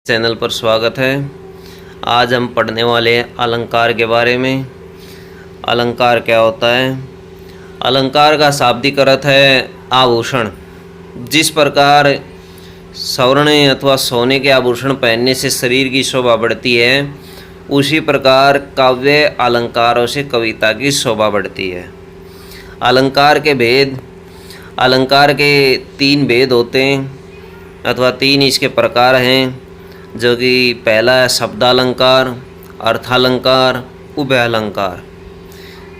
Channel पर स्वागत है। आज हम पढ़ने वाले हैं अलंकार के बारे में। अलंकार क्या होता है? अलंकार का शाब्दिक अर्थ है आभूषण। जिस प्रकार स्वर्ण अथवा सोने के आभूषण पहनने से शरीर की शोभा बढ़ती है, उसी प्रकार काव्य अलंकारों से कविता की शोभा बढ़ती है। अलंकार के भेद, अलंकार के 3 भेद होते हैं अथवा 3 इसके प्रकार हैं, जो कि पहला है शब्दालंकार, अर्थालंकार, उभय अलंकार।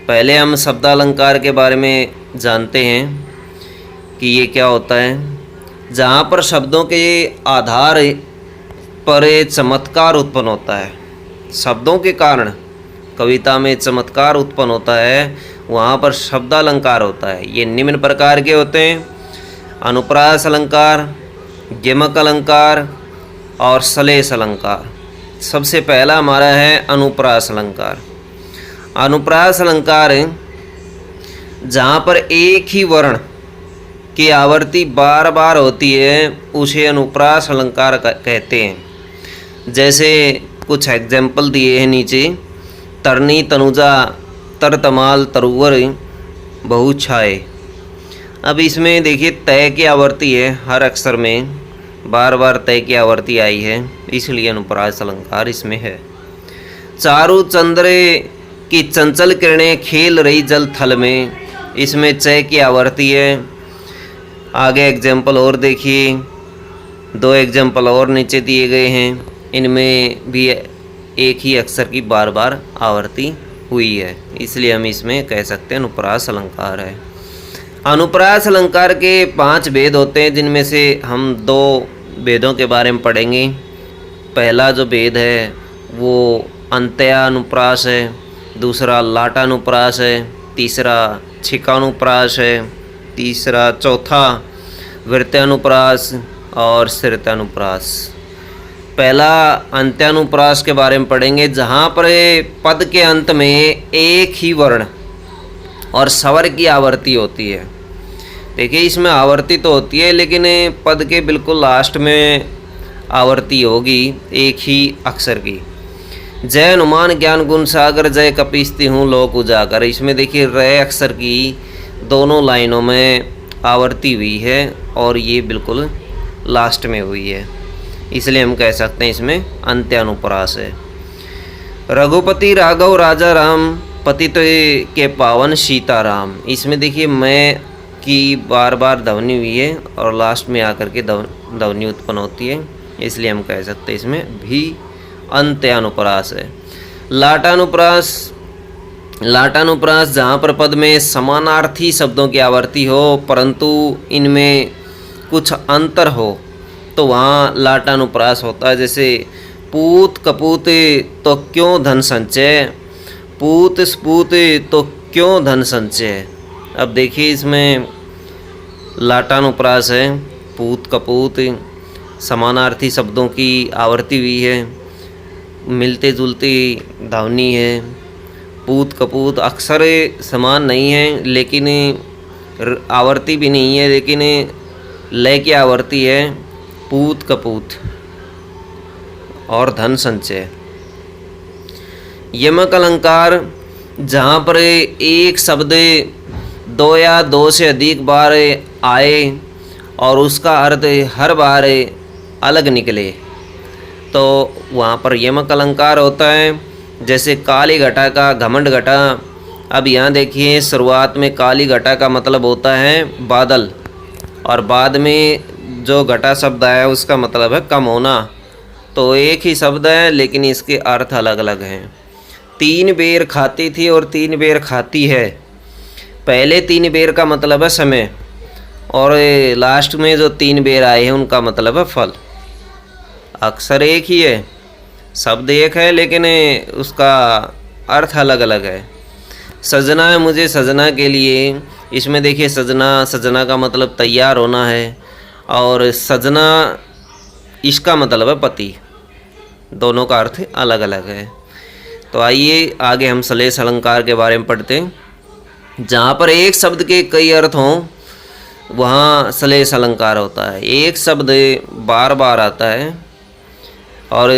पहले हम शब्दालंकार के बारे में जानते हैं कि ये क्या होता है। जहाँ पर शब्दों के आधार पर चमत्कार उत्पन्न होता है, शब्दों के कारण कविता में चमत्कार उत्पन्न होता है, वहाँ पर शब्दालंकार होता है। ये निम्न प्रकार के होते हैं: अनुप्रास अलंकार, गमक अलंकार और श्लेष अलंकार। सबसे पहला हमारा है अनुप्रास अलंकार। अनुप्रास अलंकार जहाँ पर एक ही वर्ण की आवृत्ति बार बार होती है, उसे अनुप्रास अलंकार कहते हैं। जैसे कुछ एग्जाम्पल दिए हैं नीचे: तरनी, तनुजा, तरतमाल, तरुवर, बहुछाए। अब इसमें देखिए तय की आवृत्ति है, हर अक्षर में बार बार तय की आवृत्ति आई है, इसलिए अनुप्रास अलंकार इसमें है। चारु चंद्र की चंचल किरणें खेल रही जल थल में, इसमें चय की आवृत्ति है। आगे एग्जाम्पल और देखिए, 2 एग्जाम्पल और नीचे दिए गए हैं, इनमें भी एक ही अक्षर की बार बार आवृत्ति हुई है, इसलिए हम इसमें कह सकते हैं अनुप्रास अलंकार है। अनुप्रास अलंकार के 5 भेद होते हैं, जिनमें से हम 2 भेदों के बारे में पढ़ेंगे। पहला जो भेद है वो अंत्यानुप्रास है, दूसरा लाटानुप्रास है, तीसरा छिकानुप्रास है, चौथा वृत्यानुप्रास और श्रुत्यानुप्रास। पहला अंत्यानुप्रास के बारे में पढ़ेंगे, जहाँ पर पद के अंत में एक ही वर्ण और स्वर की आवृत्ति होती है। देखिए इसमें आवृत्ति तो होती है, लेकिन पद के बिल्कुल लास्ट में आवृत्ति होगी एक ही अक्षर की। जय हनुमान ज्ञान गुण सागर, जय कपीस्ति हूँ लोक उजागर। इसमें देखिए र अक्षर की दोनों लाइनों में आवृत्ति हुई है और ये बिल्कुल लास्ट में हुई है, इसलिए हम कह सकते हैं इसमें अंत्यानुप्रास है। रघुपति राघव राजा राम, पतित के पावन सीताराम। इसमें देखिए मैं की बार बार ध्वनि हुई है और लास्ट में आकर के ध्वनि उत्पन्न होती है, इसलिए हम कह सकते हैं इसमें भी अंत्यानुप्रास है। लाटानुप्रास, लाटानुप्रास जहाँ पर पद में समानार्थी शब्दों की आवृत्ति हो परंतु इनमें कुछ अंतर हो, तो वहाँ लाटानुप्रास होता है। जैसे पूत कपूत तो क्यों धन संचय, पूत स्पूत तो क्यों धन संचय। अब देखिए इसमें लाटानुप्रास है, पूत कपूत समानार्थी शब्दों की आवृत्ति हुई है, मिलते जुलती ध्वनि है। पूत कपूत अक्षर समान नहीं है, लेकिन आवृत्ति भी नहीं है, लेकिन लय की आवृत्ति है पूत कपूत और धन संचय। यमक अलंकार जहाँ पर एक शब्द 2 या 2 से अधिक बार आए और उसका अर्थ हर बार अलग निकले, तो वहाँ पर यमक अलंकार होता है। जैसे काली घटा का घमंड घटा। अब यहाँ देखिए शुरुआत में काली घटा का मतलब होता है बादल, और बाद में जो घटा शब्द आया उसका मतलब है कम होना। तो एक ही शब्द है लेकिन इसके अर्थ अलग अलग हैं। 3 बेर खाती थी और 3 बेर खाती है। पहले 3 बेर का मतलब है समय, और लास्ट में जो 3 बेर आए हैं उनका मतलब है फल। अक्षर एक ही है, शब्द एक है, लेकिन उसका अर्थ अलग अलग है। सजना है मुझे सजना के लिए, इसमें देखिए सजना, सजना का मतलब तैयार होना है, और सजना इसका मतलब है पति। दोनों का अर्थ अलग अलग है। तो आइए आगे हम श्लेष अलंकार के बारे में पढ़ते हैं। जहाँ पर एक शब्द के कई अर्थ हों वहाँ श्लेष अलंकार होता है। एक शब्द बार बार आता है और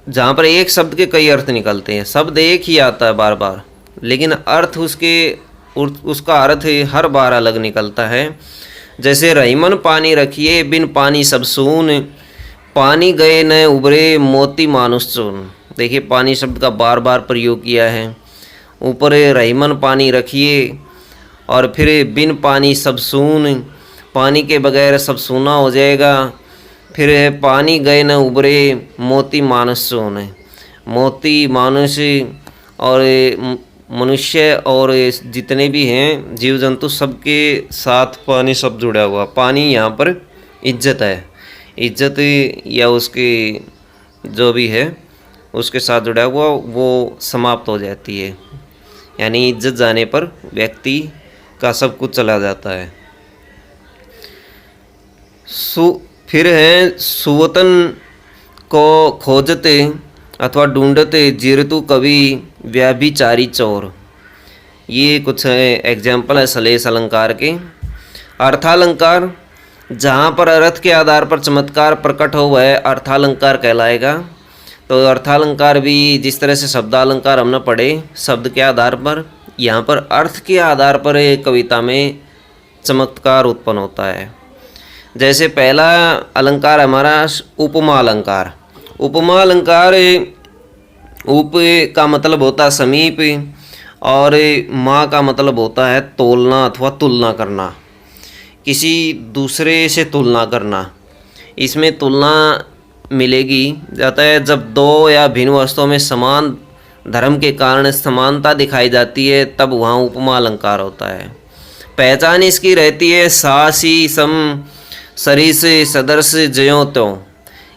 जहाँ पर एक शब्द के कई अर्थ निकलते हैं, शब्द एक ही आता है बार बार, लेकिन अर्थ उसका अर्थ हर बार अलग निकलता है। जैसे रहीमन पानी रखिए बिन पानी सब सून, पानी गए न उबरे मोती मानुष चून। देखिए पानी शब्द का बार बार प्रयोग किया है। ऊपर रहीमन पानी रखिए और फिर बिन पानी सब सून, पानी के बगैर सब सूना हो जाएगा। फिर है पानी गए न उबरे मोती मानुष चून, मोती मानुष और मनुष्य और जितने भी हैं जीव जंतु सबके साथ पानी सब जुड़ा हुआ। पानी यहाँ पर इज्जत है, इज्जत या उसकी जो भी है उसके साथ जुड़ा हुआ वो समाप्त हो जाती है, यानी इज्जत जाने पर व्यक्ति का सब कुछ चला जाता है। फिर है सुवतन को खोजते अथवा ढूंढते जिरतु कवि व्याभिचारी चोर। ये कुछ एग्जाम्पल है सलेस अलंकार के। अर्थालंकार, जहाँ पर अर्थ के आधार पर चमत्कार प्रकट हो वह अर्थालंकार कहलाएगा। तो अर्थालंकार भी जिस तरह से शब्दालंकार हमने पढ़े शब्द के आधार पर, यहाँ पर अर्थ के आधार पर कविता में चमत्कार उत्पन्न होता है। जैसे पहला अलंकार हमारा उपमा अलंकार। उपमा अलंकार, उप का मतलब होता है समीप और मा का मतलब होता है तोलना अथवा तुलना करना, किसी दूसरे से तुलना करना। इसमें तुलना मिलेगी जाता है जब दो या भिन्न वस्तुओं में समान धर्म के कारण समानता दिखाई जाती है, तब वहाँ उपमा अलंकार होता है। पहचान इसकी रहती है सासी सम सरिस सदर्श ज्यों त्यों।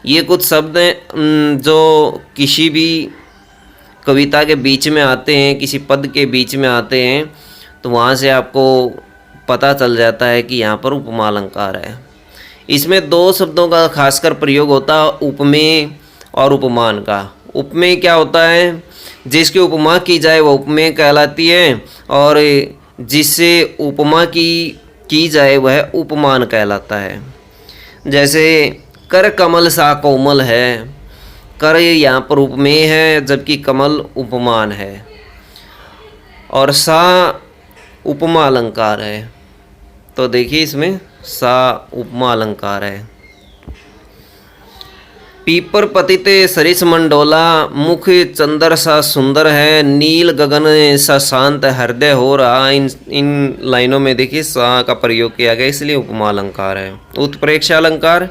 ये कुछ शब्द हैं जो किसी भी कविता के बीच में आते हैं, किसी पद के बीच में आते हैं, तो वहाँ से आपको पता चल जाता है कि यहाँ पर उपमा अलंकार है। इसमें दो शब्दों का खासकर प्रयोग होता है, उपमेय और उपमान का। उपमेय क्या होता है? जिसकी उपमा की जाए वह उपमेय कहलाती है, और जिससे उपमा की जाए वह उपमान कहलाता है। जैसे कर कमल सा कोमल है, कर यहाँ पर उपमेय है जबकि कमल उपमान है, और सा उपमा अलंकार है। तो देखिए इसमें सा उपमा अलंकार है। पीपर पतित सरिस मंडोला, मुख चंद्र सा सुंदर है, नील गगन सा शांत हृदय हो रहा। इन लाइनों में देखिए सा का प्रयोग किया गया, इसलिए उपमा अलंकार है। उत्प्रेक्षा अलंकार,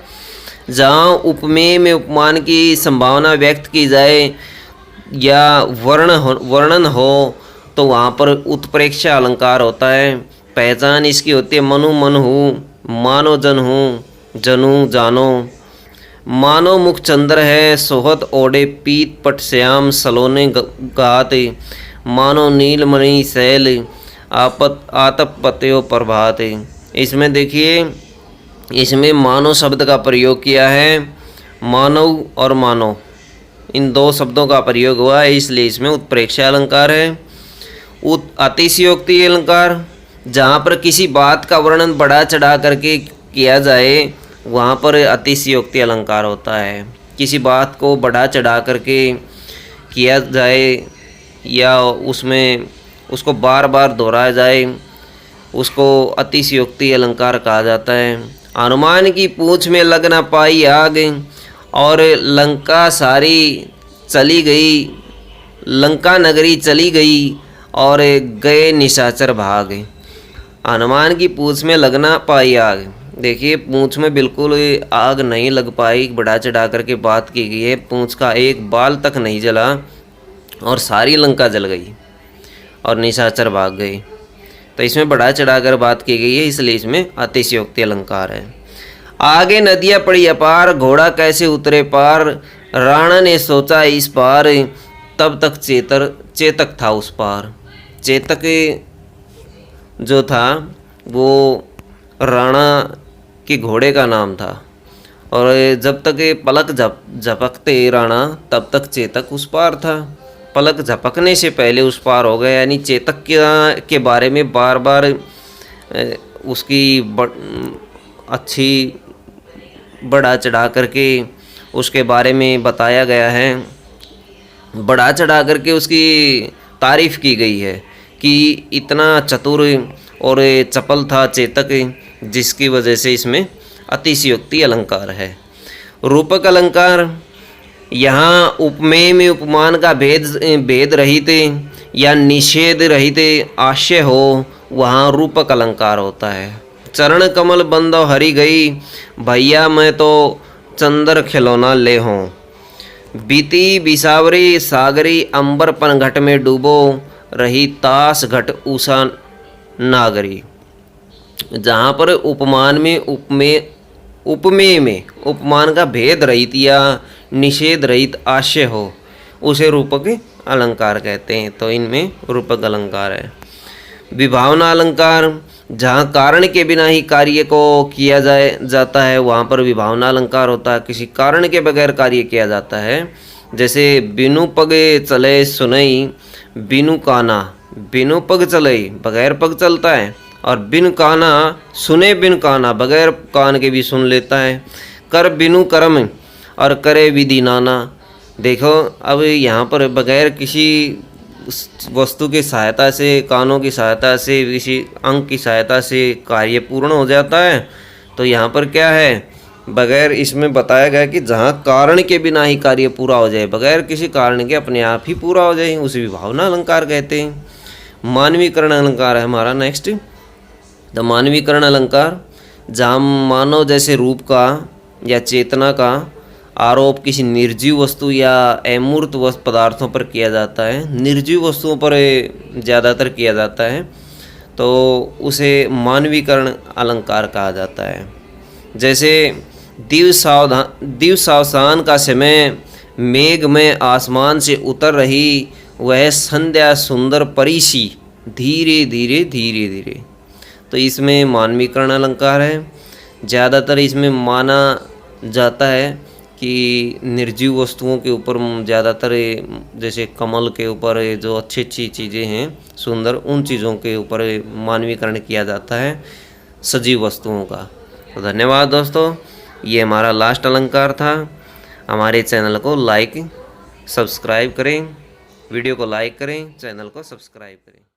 जहाँ उपमेय में उपमान की संभावना व्यक्त की जाए या वर्णन हो तो वहाँ पर उत्प्रेक्षा अलंकार होता है। पहचान इसकी होती है मनु मन हूँ, मानो जन हूँ, जनू जानो। मानो मुख चंद्र है, सोहत ओढ़े पीत पट श्याम, सलोने गात। मानो नीलमणि शैल, आतप पत्यो प्रभात। इसमें देखिए इसमें मानो शब्द का प्रयोग किया है। मानव और मानो इन दो शब्दों का प्रयोग हुआ है, इसलिए इसमें उत्प्रेक्षा अलंकार है। अतिशयोक्ति अलंकार, जहाँ पर किसी बात का वर्णन बढ़ा चढ़ा करके किया जाए वहाँ पर अतिशयोक्ति अलंकार होता है। किसी बात को बढ़ा चढ़ा करके किया जाए या उसमें उसको बार बार दोहराया जाए, उसको अतिशयोक्ति अलंकार कहा जाता है। हनुमान की पूंछ में लग ना पाई आग, और लंका सारी चली गई, लंका नगरी चली गई और गए निशाचर भाग। हनुमान की पूंछ में लगना पाई आग, देखिए पूंछ में बिल्कुल आग नहीं लग पाई, बढ़ा चढ़ा करके बात की गई है। पूंछ का एक बाल तक नहीं जला और सारी लंका जल गई और निशाचर भाग गए। तो इसमें बढ़ा चढ़ा कर बात की गई है, इसलिए इसमें अतिशयोक्ति अलंकार है। आगे नदियाँ पड़ी अपार, घोड़ा कैसे उतरे पार, राणा ने सोचा इस पार, तब तक चेतक था उस पार। चेतक जो था वो राणा के घोड़े का नाम था, और जब तक पलक झपकते राणा तब तक चेतक उस पार था। पलक झपकने से पहले उस पार हो गया, यानी चेतक के बारे में बार बार उसकी अच्छी बढ़ा चढ़ा करके उसके बारे में बताया गया है, बढ़ा चढ़ा करके उसकी तारीफ की गई है कि इतना चतुर और चपल था चेतक, जिसकी वजह से इसमें अतिशयोक्ति अलंकार है। रूपक अलंकार, यहाँ उपमेय में उपमान का भेद रहित या निषेध रहित आशय हो, वहाँ रूपक अलंकार होता है। चरण कमल बंदो हरि गई, भैया मैं तो चंदर खिलौना ले हों। बीती बिसावरी सागरी, अंबर पन घट में डूबो, रही तास घट उषा नागरी। जहाँ पर उपमान में उपमेय में उपमान का भेद रहित या निषेध रहित आशय हो, उसे रूपक अलंकार कहते हैं। तो इनमें रूपक अलंकार है। विभावना अलंकार, जहाँ कारण के बिना ही कार्य को किया जाता है, वहाँ पर विभावना अलंकार होता है। किसी कारण के बगैर कार्य किया जाता है। जैसे बिनु पगे चले सुनई, बिनु काना, बिनु पग चले बगैर पग चलता है, और बिन काना सुने, बिन काना बगैर कान के भी सुन लेता है। कर बिनु कर्म और करे विधि नाना। देखो अब यहाँ पर बगैर किसी वस्तु की सहायता से, कानों की सहायता से, किसी अंग की सहायता से कार्य पूर्ण हो जाता है। तो यहाँ पर क्या है, बगैर, इसमें बताया गया कि जहाँ कारण के बिना ही कार्य पूरा हो जाए, बगैर किसी कारण के अपने आप ही पूरा हो जाए, उसे विभावना अलंकार कहते हैं। मानवीकरण अलंकार है हमारा नेक्स्ट। द मानवीकरण अलंकार, जहाँ मानव जैसे रूप का या चेतना का आरोप किसी निर्जीव वस्तु या अमूर्त पदार्थों पर किया जाता है। निर्जीव वस्तुओं पर ज़्यादातर किया जाता है, तो उसे मानवीकरण अलंकार कहा जाता है। जैसे दिव सावसान का समय, मेघ में आसमान से उतर रही, वह संध्या सुंदर परिसी, धीरे धीरे धीरे धीरे। तो इसमें मानवीकरण अलंकार है। ज़्यादातर इसमें माना जाता है कि निर्जीव वस्तुओं के ऊपर ज़्यादातर, जैसे कमल के ऊपर जो अच्छी अच्छी चीज़ें हैं सुंदर, उन चीज़ों के ऊपर मानवीकरण किया जाता है सजीव वस्तुओं का। तो धन्यवाद दोस्तों, ये हमारा लास्ट अलंकार था। हमारे चैनल को लाइक सब्सक्राइब करें, वीडियो को लाइक करें, चैनल को सब्सक्राइब करें।